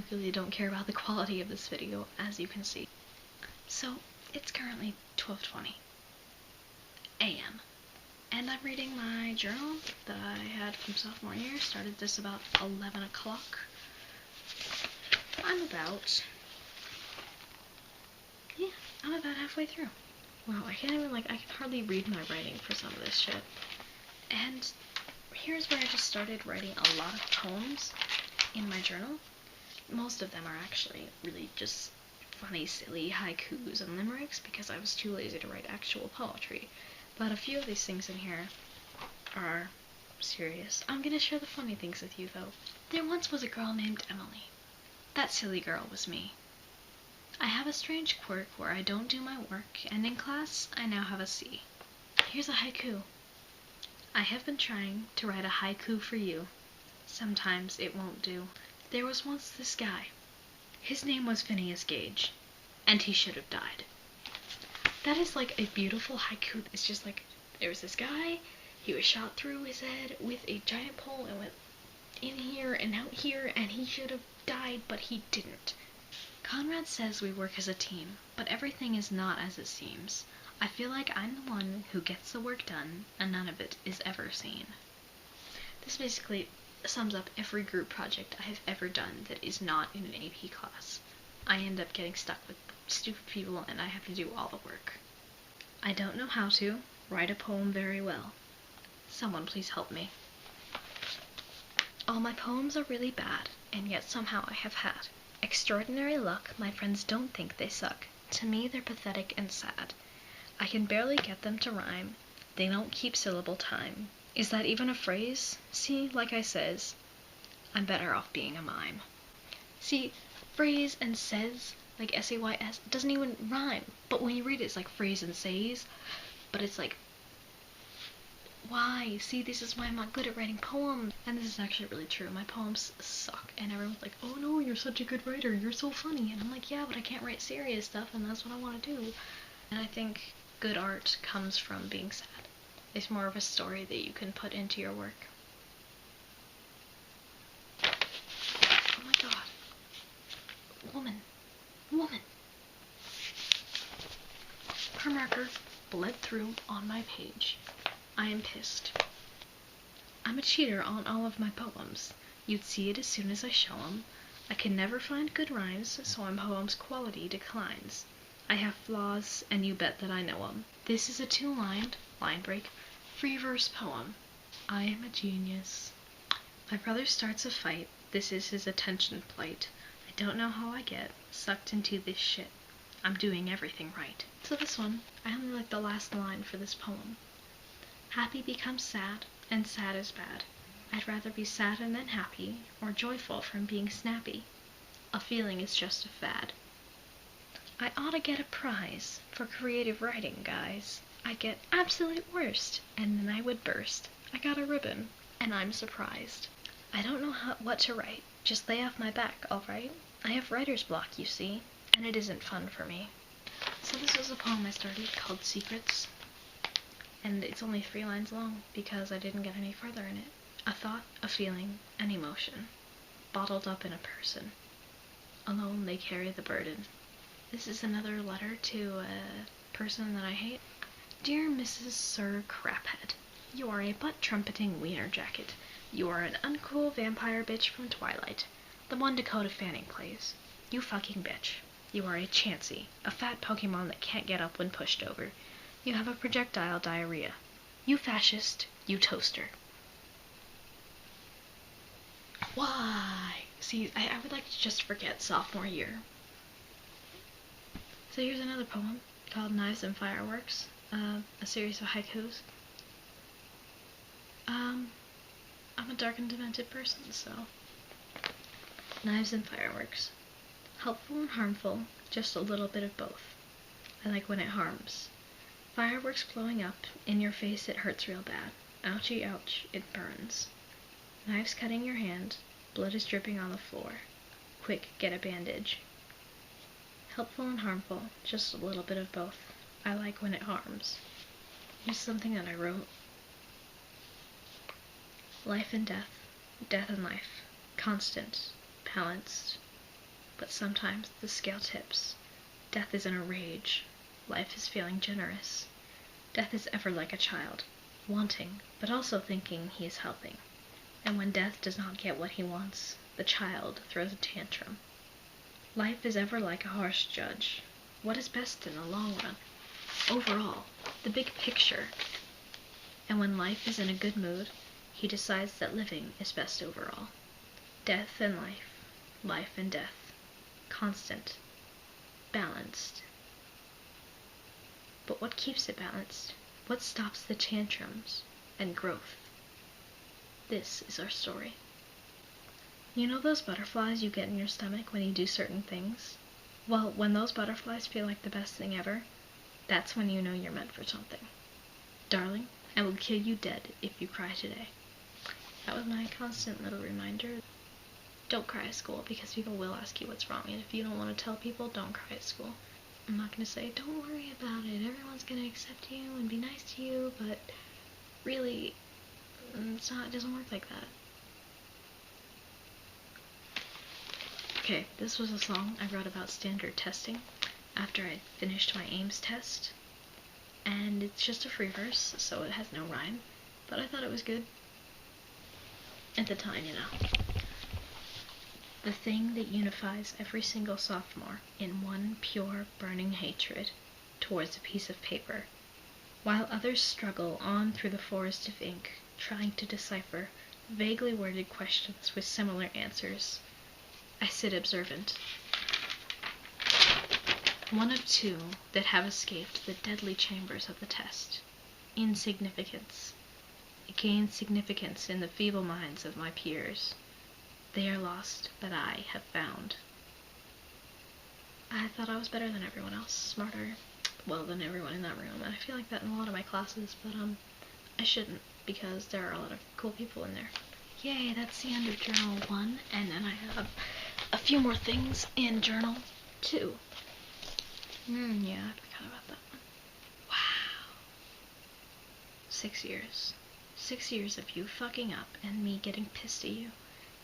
I really don't care about the quality of this video, as you can see. So, it's currently 12:20 a.m. and I'm reading my journal that I had from sophomore year. Started this about 11 o'clock. I'm about halfway through. Wow, I can't even, I can hardly read my writing for some of this shit. And here's where I just started writing a lot of poems in my journal. Most of them are actually really just funny, silly haikus and limericks because I was too lazy to write actual poetry. But a few of these things in here are serious. I'm gonna share the funny things with you, though. There once was a girl named Emily. That silly girl was me. I have a strange quirk where I don't do my work, and in class I now have a C. Here's a haiku. I have been trying to write a haiku for you. Sometimes it won't do. There was once this guy. His name was Phineas Gage, and he should have died. That is like a beautiful haiku. It's just like, there was this guy, he was shot through his head with a giant pole and went in here and out here, and he should have died, but he didn't. Conrad says we work as a team, but everything is not as it seems. I feel like I'm the one who gets the work done, and none of it is ever seen. This basically sums up every group project I have ever done that is not in an AP class. I end up getting stuck with stupid people and I have to do all the work. I don't know how to write a poem very well. Someone please help me. All my poems are really bad, and yet somehow I have had extraordinary luck. My friends don't think they suck. To me they're pathetic and sad. I can barely get them to rhyme. They don't keep syllable time. Is that even a phrase? See, like I says, I'm better off being a mime. See, phrase and says, like S-A-Y-S, doesn't even rhyme. But when you read it, it's like phrase and says. But it's like, why? See, this is why I'm not good at writing poems. And this is actually really true. My poems suck. And everyone's like, oh no, you're such a good writer. You're so funny. And I'm like, yeah, but I can't write serious stuff, and that's what I want to do. And I think good art comes from being sad. It's more of a story that you can put into your work. Oh my god. Woman. Woman. Her marker bled through on my page. I am pissed. I'm a cheater on all of my poems. You'd see it as soon as I show 'em. I can never find good rhymes, so my poem's quality declines. I have flaws, and you bet that I know 'em. This is a two-lined, line break, free verse poem. I am a genius. My brother starts a fight. This is his attention plight. I don't know how I get sucked into this shit. I'm doing everything right. So this one, I only like the last line for this poem. Happy becomes sad, and sad is bad. I'd rather be sad and then happy, or joyful from being snappy. A feeling is just a fad. I ought to get a prize for creative writing, guys. I'd get absolute worst, and then I would burst. I got a ribbon, and I'm surprised. I don't know what to write. Just lay off my back, alright? I have writer's block, you see, and it isn't fun for me. So this was a poem I started called Secrets, and it's only 3 lines long because I didn't get any further in it. A thought, a feeling, an emotion, bottled up in a person. Alone they carry the burden. This is another letter to a person that I hate. Dear Mrs. Sir Craphead, you are a butt-trumpeting wiener jacket. You are an uncool vampire bitch from Twilight, the one Dakota Fanning plays. You fucking bitch. You are a Chansey, a fat Pokemon that can't get up when pushed over. You have a projectile diarrhea. You fascist, you toaster. Why? See, I would like to just forget sophomore year. So here's another poem called Knives and Fireworks, a series of haikus. I'm a dark and demented person, so. Knives and fireworks. Helpful and harmful, just a little bit of both. I like when it harms. Fireworks blowing up, in your face it hurts real bad. Ouchie ouch, it burns. Knives cutting your hand, blood is dripping on the floor. Quick, get a bandage. Helpful and harmful, just a little bit of both. I like when it harms. Here's something that I wrote. Life and death, death and life, constant, balanced, but sometimes the scale tips. Death is in a rage. Life is feeling generous. Death is ever like a child, wanting, but also thinking he is helping. And when Death does not get what he wants, the child throws a tantrum. Life is ever like a harsh judge. What is best in the long run? Overall, the big picture. And when life is in a good mood, he decides that living is best overall. Death and life, life and death. Constant. Balanced. But what keeps it balanced? What stops the tantrums and growth? This is our story. You know those butterflies you get in your stomach when you do certain things? Well, when those butterflies feel like the best thing ever, that's when you know you're meant for something. Darling, I will kill you dead if you cry today. That was my constant little reminder. Don't cry at school, because people will ask you what's wrong, and if you don't want to tell people, don't cry at school. I'm not going to say, don't worry about it, everyone's going to accept you and be nice to you, but really, it doesn't work like that. Okay, this was a song I wrote about standard testing after I finished my AIMS test, and it's just a free verse, so it has no rhyme, but I thought it was good. At the time, you know. The thing that unifies every single sophomore in one pure, burning hatred towards a piece of paper, while others struggle on through the forest of ink, trying to decipher vaguely worded questions with similar answers. I sit observant. One of two that have escaped the deadly chambers of the test. Insignificance. It gains significance in the feeble minds of my peers. They are lost, but I have found. I thought I was better than everyone else, smarter, well, than everyone in that room, and I feel like that in a lot of my classes, but I shouldn't, because there are a lot of cool people in there. Yay, that's the end of Journal 1, and then I have a few more things in Journal 2. Yeah, I forgot about that one. Wow. 6 years. 6 years of you fucking up and me getting pissed at you.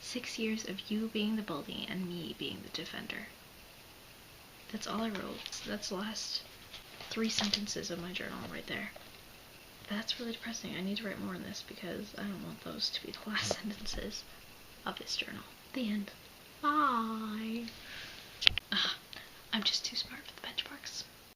6 years of you being the bully and me being the defender. That's all I wrote. That's the last 3 sentences of my journal right there. That's really depressing. I need to write more in this because I don't want those to be the last sentences of this journal. The end. Bye. I'm just too smart for the benchmarks.